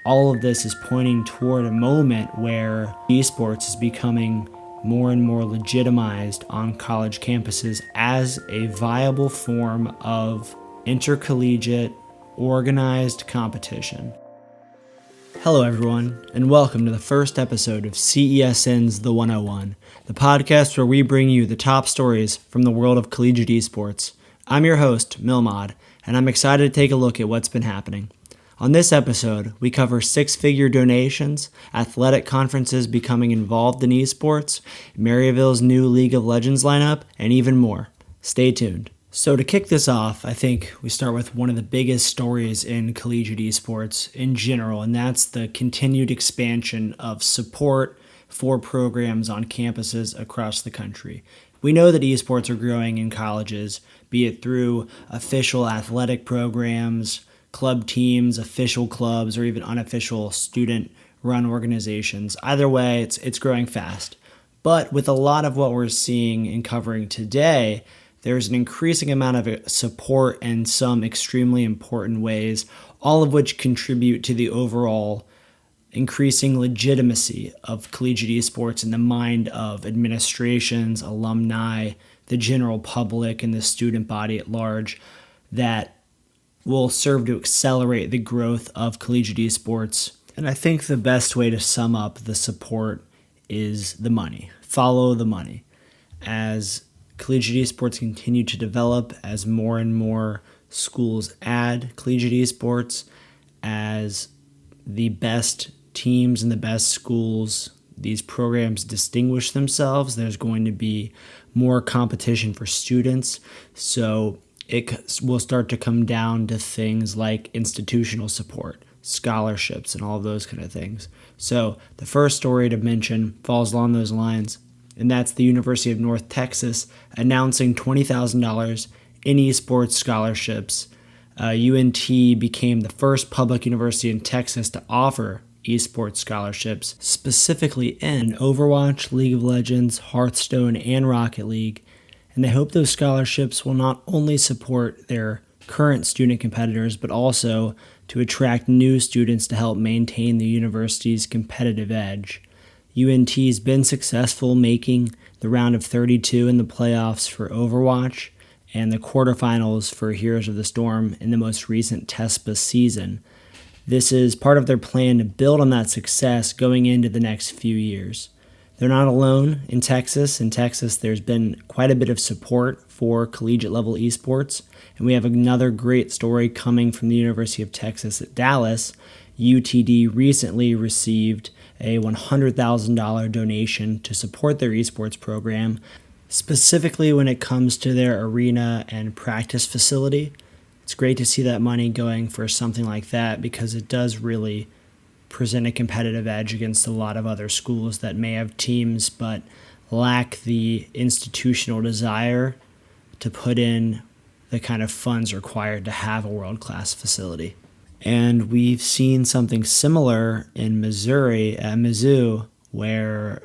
All of this is pointing toward a moment where esports is becoming more and more legitimized on college campuses as a viable form of intercollegiate, organized competition. Hello everyone, and welcome to the first episode of CESN's The 101, the podcast where we bring you the top stories from the world of collegiate esports. I'm your host, Milmod, and I'm excited to take a look at what's been happening. On this episode, we cover six-figure donations, athletic conferences becoming involved in esports, Maryville's new League of Legends lineup, and even more. Stay tuned. So to kick this off, I think we start with one of the biggest stories in collegiate esports in general, and that's the continued expansion of support for programs on campuses across the country. We know that esports are growing in colleges, be it through official athletic programs, club teams, official clubs, or even unofficial student-run organizations. Either way, it's growing fast. But with a lot of what we're seeing and covering today, there's an increasing amount of support in some extremely important ways, all of which contribute to the overall increasing legitimacy of collegiate esports in the mind of administrations, alumni, the general public, and the student body at large that will serve to accelerate the growth of collegiate esports. And I think the best way to sum up the support is the money. Follow the money. As collegiate esports continue to develop, as more and more schools add collegiate esports, as the best teams and the best schools, these programs distinguish themselves, there's going to be more competition for students. So it will start to come down to things like institutional support, scholarships, and all of those kind of things. So the first story to mention falls along those lines, and that's the University of North Texas announcing $20,000 in esports scholarships. UNT became the first public university in Texas to offer esports scholarships, specifically in Overwatch, League of Legends, Hearthstone, and Rocket League. And they hope those scholarships will not only support their current student competitors, but also to attract new students to help maintain the university's competitive edge. UNT's been successful making the round of 32 in the playoffs for Overwatch and the quarterfinals for Heroes of the Storm in the most recent TESPA season. This is part of their plan to build on that success going into the next few years. They're not alone in Texas. In Texas, there's been quite a bit of support for collegiate-level esports, and we have another great story coming from the University of Texas at Dallas. UTD recently received a $100,000 donation to support their esports program, specifically when it comes to their arena and practice facility. It's great to see that money going for something like that because it does really present a competitive edge against a lot of other schools that may have teams but lack the institutional desire to put in the kind of funds required to have a world-class facility. And we've seen something similar in Missouri at Mizzou, where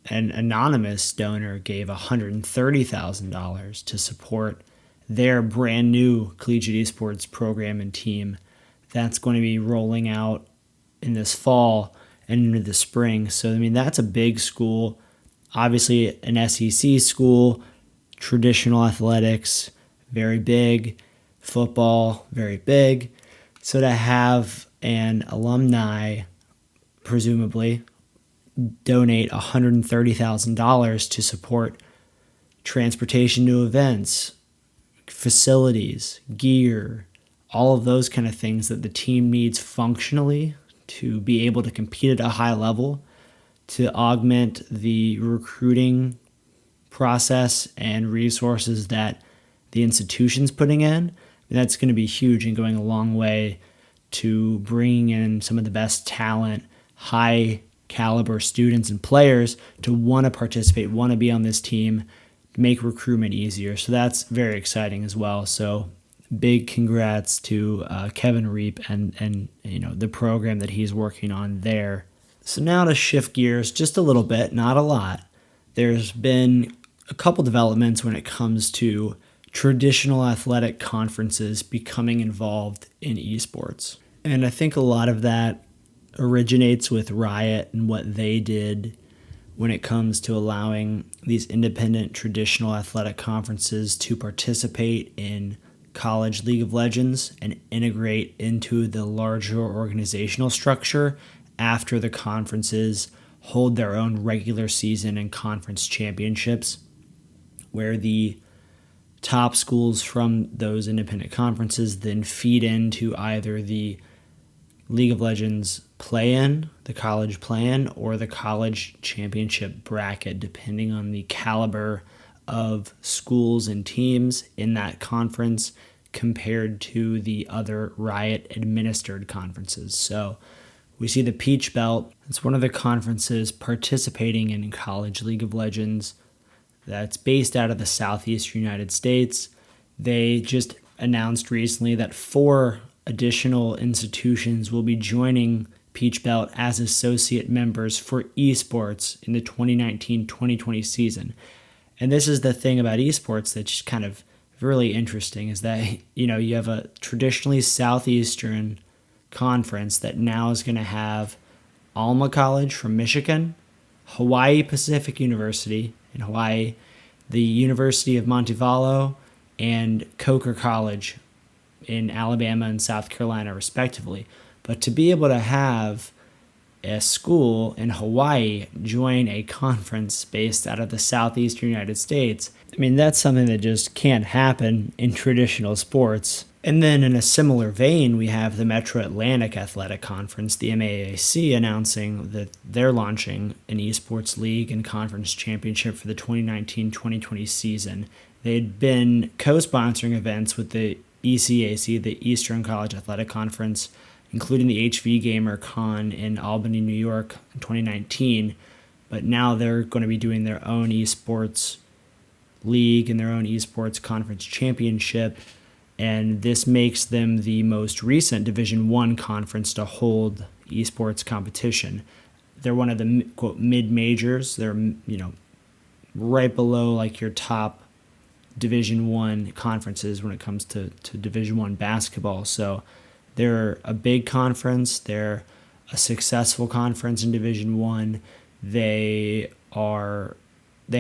an anonymous donor gave $130,000 to support their brand new collegiate esports program and team that's going to be rolling out in this fall and into the spring. So, that's a big school. Obviously, an SEC school, traditional athletics, very big, football, very big. So to have an alumni, presumably, donate $130,000 to support transportation to events, facilities, gear, all of those kind of things that the team needs functionally to be able to compete at a high level, to augment the recruiting process and resources that the institution's putting in. That's going to be huge and going a long way to bringing in some of the best talent, high caliber students and players to want to participate, want to be on this team, make recruitment easier. So that's very exciting as well. So big congrats to Kevin Reap and the program that he's working on there. So now to shift gears just a little bit, not a lot. There's been a couple developments when it comes to traditional athletic conferences becoming involved in esports. And I think a lot of that originates with Riot and what they did when it comes to allowing these independent traditional athletic conferences to participate in college League of Legends and integrate into the larger organizational structure after the conferences hold their own regular season and conference championships, where the top schools from those independent conferences then feed into either the League of Legends play-in, the college play-in, or the college championship bracket, depending on the caliber of schools and teams in that conference compared to the other Riot-administered conferences. So we see the Peach Belt. It's one of the conferences participating in College League of Legends that's based out of the Southeast United States. They just announced recently that 4 additional institutions will be joining Peach Belt as associate members for esports in the 2019-2020 season. And this is the thing about esports that's kind of really interesting, is that, you have a traditionally Southeastern conference that now is going to have Alumni College from Michigan, Hawaii Pacific University in Hawaii, the University of Montevallo, and Coker College in Alabama and South Carolina, respectively. But to be able to have a school in Hawaii join a conference based out of the Southeastern United States, that's something that just can't happen in traditional sports. And then in a similar vein, we have the Metro Atlantic Athletic Conference, the MAAC, announcing that they're launching an esports league and conference championship for the 2019-2020 season. They'd been co-sponsoring events with the ECAC, the Eastern College Athletic Conference, including the HV Gamer Con in Albany, New York in 2019. But now they're going to be doing their own esports league and their own esports conference championship. And this makes them the most recent Division I conference to hold esports competition. They're one of the, quote, mid-majors. They're, right below like your top Division I conferences when it comes to Division I basketball. So they're a big conference. They're a successful conference in Division I. They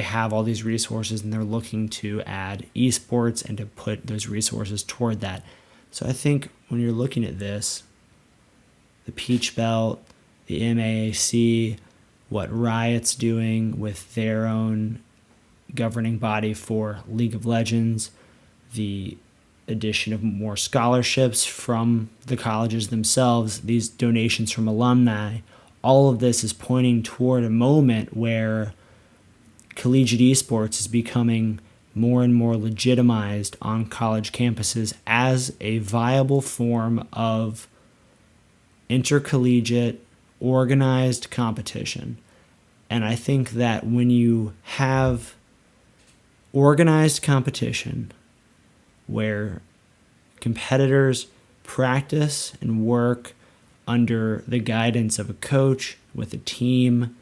have all these resources, and they're looking to add esports and to put those resources toward that. So I think when you're looking at this, the Peach Belt, the MAAC, what Riot's doing with their own governing body for League of Legends, the addition of more scholarships from the colleges themselves, these donations from alumni, all of this is pointing toward a moment where collegiate esports is becoming more and more legitimized on college campuses as a viable form of intercollegiate organized competition. And I think that when you have organized competition where competitors practice and work under the guidance of a coach with a team,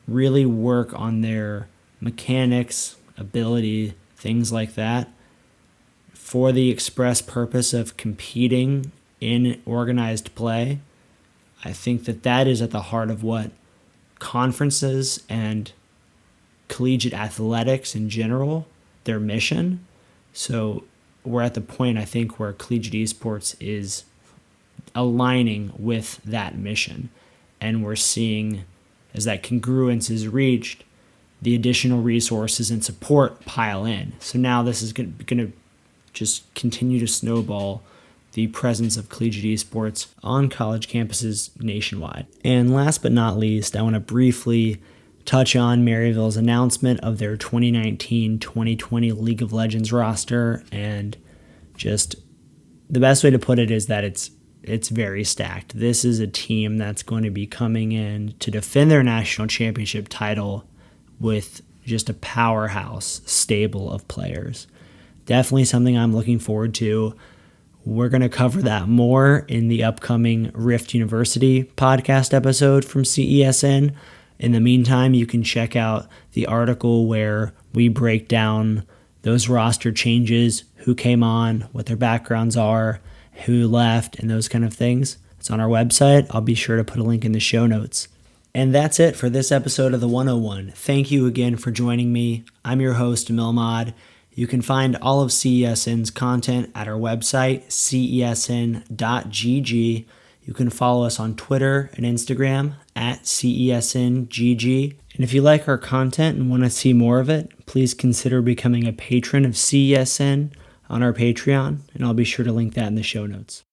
really work on their mechanics, ability, things like that, for the express purpose of competing in organized play, I think that is at the heart of what conferences and collegiate athletics in general, their mission. So we're at the point, I think, where collegiate esports is aligning with that mission. And we're seeing, as that congruence is reached, the additional resources and support pile in. So now this is going to just continue to snowball the presence of collegiate esports on college campuses nationwide. And last but not least, I want to briefly touch on Maryville's announcement of their 2019-2020 League of Legends roster. And just the best way to put it is that it's very stacked. This is a team that's going to be coming in to defend their national championship title with just a powerhouse stable of players. Definitely something I'm looking forward to. We're going to cover that more in the upcoming Rift University podcast episode from CESN. In the meantime, you can check out the article where we break down those roster changes, who came on, what their backgrounds are, who left, and those kind of things. It's on our website. I'll be sure to put a link in the show notes. And that's it for this episode of the 101. Thank you again for joining me. I'm your host, Milmod. You can find all of CESN's content at our website, cesn.gg. You can follow us on Twitter and Instagram at CESNGG. And if you like our content and want to see more of it, please consider becoming a patron of CESN on our Patreon, and I'll be sure to link that in the show notes.